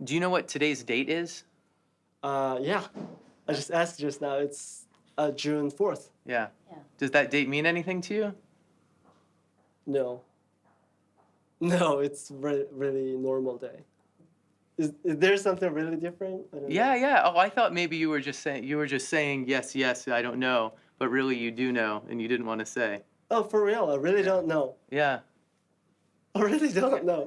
Do you know what today's date is? Yeah. I just asked just now. It's June 4th. Yeah. Yeah. Does that date mean anything to you? No. No, it's really normal day. Is there something really different? I don't know. Yeah. Oh, I thought maybe you were just saying yes, I don't know, but really you do know and you didn't want to say. Oh, for real? I really don't know. Yeah. I really don't know.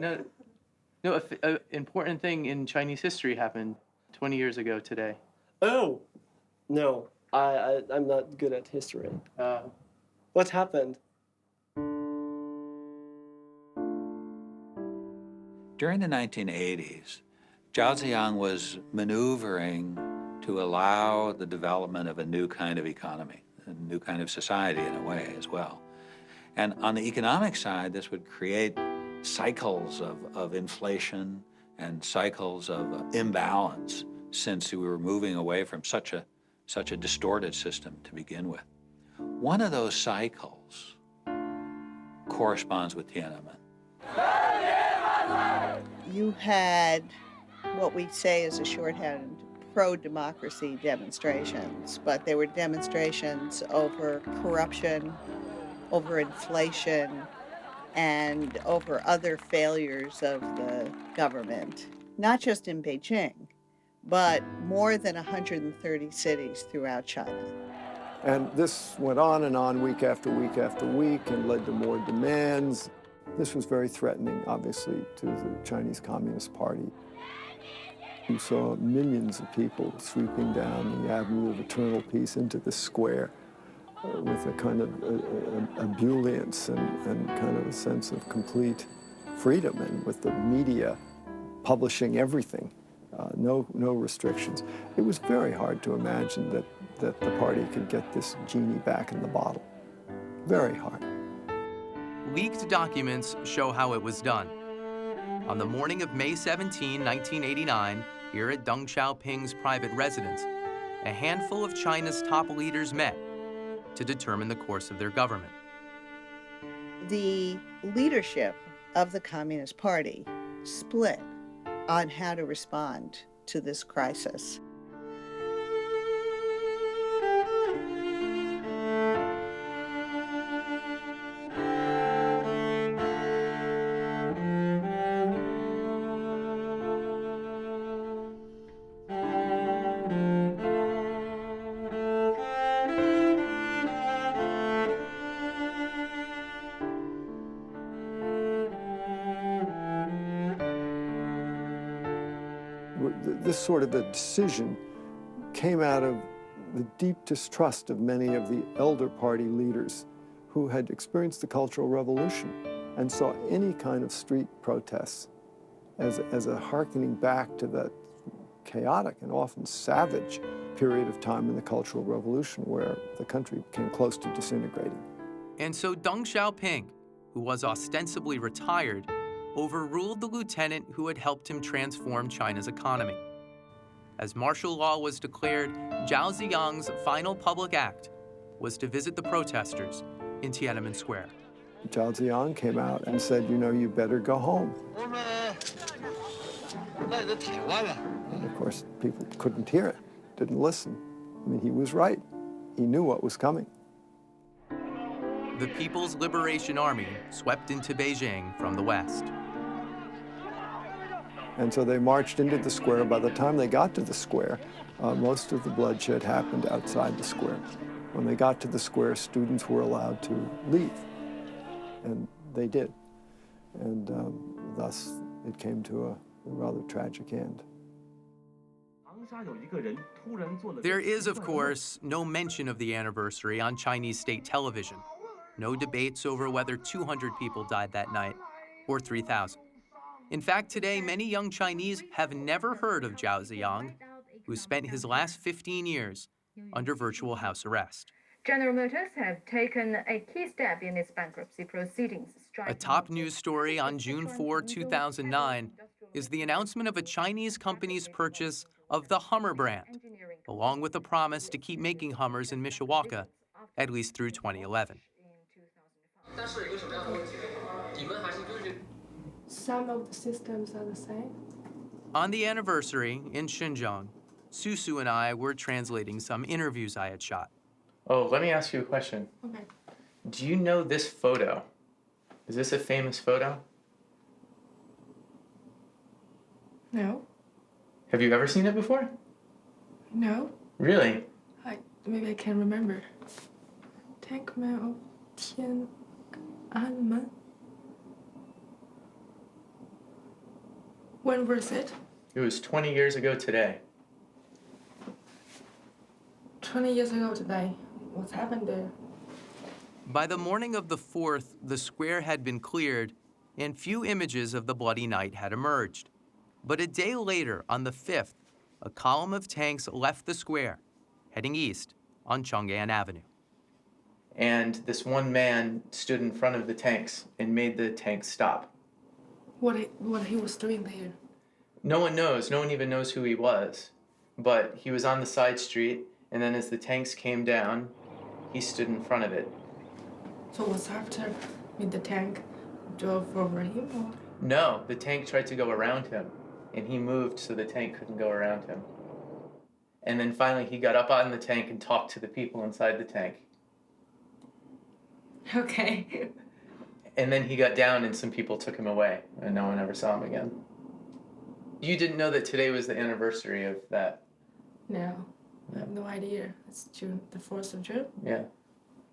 No, a important thing in Chinese history happened 20 years ago today. Oh, no. I'm not good at history. What happened? During the 1980s, Zhao Ziyang was maneuvering to allow the development of a new kind of economy, a new kind of society in a way as well. And on the economic side, this would create cycles of inflation and cycles of imbalance, since we were moving away from such a distorted system to begin with. One of those cycles corresponds with Tiananmen. You had what we say is a shorthand pro-democracy demonstrations, but they were demonstrations over corruption, over inflation, and over other failures of the government, not just in Beijing, but more than 130 cities throughout China. And this went on week after week after week and led to more demands. This was very threatening, obviously, to the Chinese Communist Party. You saw millions of people sweeping down the Avenue of Eternal Peace into the square with a kind of ebullience and kind of a sense of complete freedom, and with the media publishing everything, no restrictions. It was very hard to imagine that the party could get this genie back in the bottle. Very hard. Leaked documents show how it was done. On the morning of May 17, 1989, here at Deng Xiaoping's private residence, a handful of China's top leaders met to determine the course of their government. The leadership of the Communist Party split on how to respond to this crisis. This sort of a decision came out of the deep distrust of many of the elder party leaders who had experienced the Cultural Revolution and saw any kind of street protests as a hearkening back to that chaotic and often savage period of time in the Cultural Revolution where the country came close to disintegrating. And so Deng Xiaoping, who was ostensibly retired, overruled the lieutenant who had helped him transform China's economy. As martial law was declared, Zhao Ziyang's final public act was to visit the protesters in Tiananmen Square. Zhao Ziyang came out and said, you know, you better go home. And of course, people couldn't hear it, didn't listen. I mean, he was right. He knew what was coming. The People's Liberation Army swept into Beijing from the west. And so they marched into the square. By the time they got to the square, most of the bloodshed happened outside the square. When they got to the square, students were allowed to leave, and they did. And thus, it came to a rather tragic end. There is, of course, no mention of the anniversary on Chinese state television. No debates over whether 200 people died that night or 3,000. In fact, today, many young Chinese have never heard of Zhao Ziyang, who spent his last 15 years under virtual house arrest. General Motors have taken a key step in its bankruptcy proceedings. A top news story on June 4, 2009 is the announcement of a Chinese company's purchase of the Hummer brand, along with a promise to keep making Hummers in Mishawaka, at least through 2011. Some of the systems are the same. On the anniversary in Xinjiang, Susu and I were translating some interviews I had shot. Oh, let me ask you a question. Okay. Do you know this photo? Is this a famous photo? No. Have you ever seen it before? No. Really? Maybe I can remember. Tankman of Tiananmen. When was it? It was 20 years ago today. 20 years ago today. What happened there? By the morning of the 4th, the square had been cleared and few images of the bloody night had emerged. But a day later, on the 5th, a column of tanks left the square, heading east on Chang'an Avenue. And this one man stood in front of the tanks and made the tanks stop. What he was doing there? No one knows. No one even knows who he was. But he was on the side street, and then as the tanks came down, he stood in front of it. So what's after? The tank drove over him, or? No, the tank tried to go around him, and he moved so the tank couldn't go around him. And then finally he got up on the tank and talked to the people inside the tank. Okay. And then he got down and some people took him away, and no one ever saw him again. You didn't know that today was the anniversary of that? No. I have no idea. It's June, the 4th of June. Yeah.